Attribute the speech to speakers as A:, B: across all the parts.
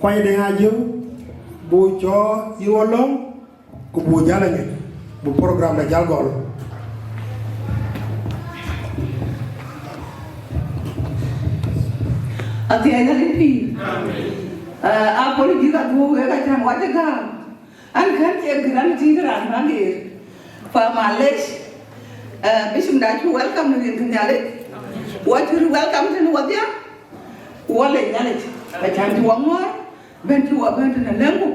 A: Quay Deng Atong bu Joh Mayom ku bu jalani bu program da jalgol
B: ati ana lipi a politika bu ga tan wata ga an kan e gran tigran mangir fa Malek bishum da ku welcome ni Malek what you welcome to wadia wala nyale ba tan tu wangor bentu wa bentu na lengu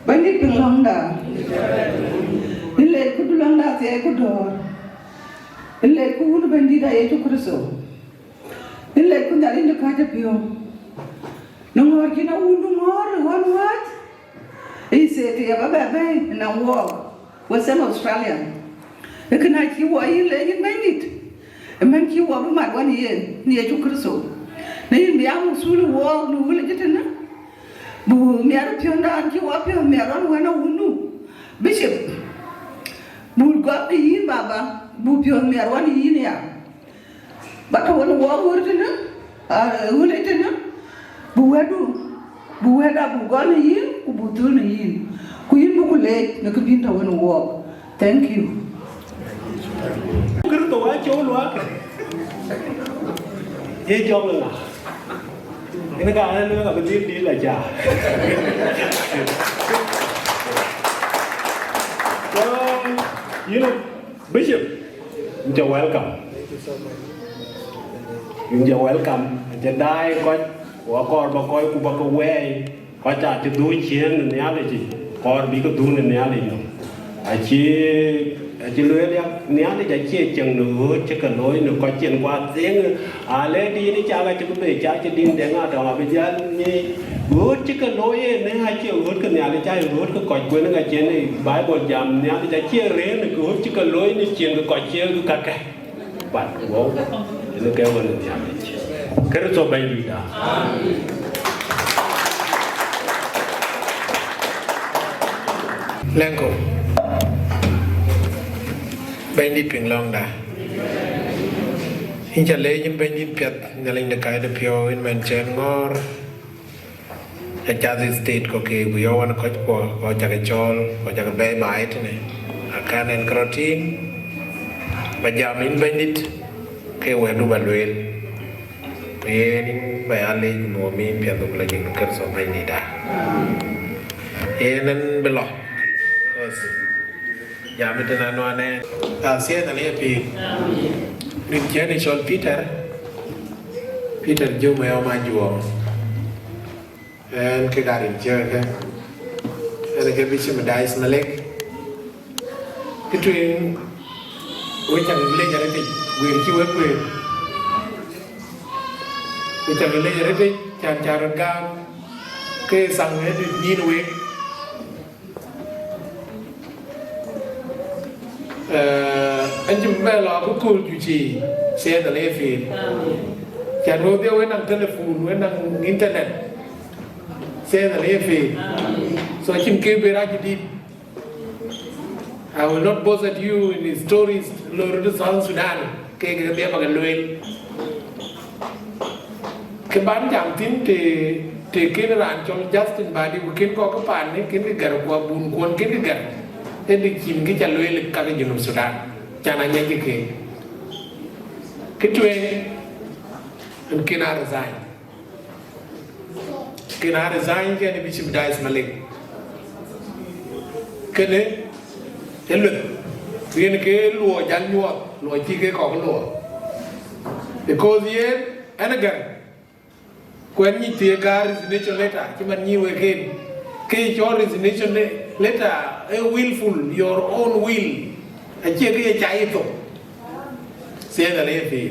B: bandi pinglonda ile kudulonda te kudor ile kuulu bandi da yetu kurso ile kundali ndo kaja pio nongor kina ulu ngor one what ise te baba bay na walk Western Australia ekana ki wa ile yin bandit man ki wa ma wani yen ni yetu kurso na yin biya musulu wo nu wule jitana bu miaro pionda anki wa pio miaro wana unu bishop bu go yin baba bu pio miaro wani yin ya bata wani wo wurtana wule tana bu wada bu go ni yin ku bu tul ni yin ku yin bu le na ku binta wani wo thank you
C: kru wa cho lo ye Jonglei ini kan lu nggak berdiri aja. So, you know, Bishop, you're welcome. You're welcome. Jadi, kau kor bakoi ku bakawai, kau cakap tu cian ni ada je, kor bi tu ni ada je. Aci lue dia ni ada je ceng nu, cekal loi nu kau cian kuat seng. Ale di ni cara cukup beca, jadi Deng Atong apa jalan ni, urut cekal loi ni aci urut ke ni ada je, urut ke kau kuat ni aci ni, Bible jam ni ada je ren, urut cekal loi ni cian ke kau cian ke kakek, pat, wow, ini kau mana ni ada je. Kerana coba ini dah.
A: Lenko Bendi pinglong dah. Inja lejem bendi piat naling dekai de pio in mention ngor. Jadi state ko ke buyawan ko ko jaga chol ko jaga bay bait ne. Akan en krotin bajamin bendit
D: ke wenu balwel ni bayale no mi piado la jing ker so mai ni da nan belo ya mi tena no ane sia na le pi rin jeni shol Peter Joh Mayom ma juo en ke garin je ke en ke Missionaries Malek cái chuyện với chẳng lên nhà đấy quyền chiêu ấy quyền với chẳng lên nhà đấy chàng chàng rất cao cái sang ấy được nhìn quyền anh chụp bé lo cái cô chủ trì xe là lấy phim chàng rồi tiêu với năng telephone với năng internet xe là lấy phim so chim kêu về ra đi. I will not bother you in the stories of South Sudan. Cái bé bằng luyện. Cái bán giảm tin thì cái nó làm cho Justin Badi của kiến có các bạn ấy kiến cái gật qua buồn cuốn kiến cái gật. Thế đi chìm cái chả luyện lực các cái vùng Sudan. Chả là nhanh cái chuyện cái nào resign. Cái nào resign cái này bị chìm đại Malek. Cái này cái luật riêng cái lùa dán nhua lùa chi cái có cái lùa để cô gì anh gần quen như thế cái resignation letter chứ mà nhiều cái cho resignation letter a willful your own will anh chưa cái chạy itu saya dah lepi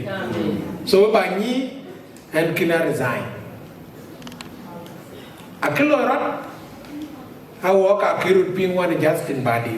D: so banyi and kena resign akelo rat awak akirut pingwan Justin Badi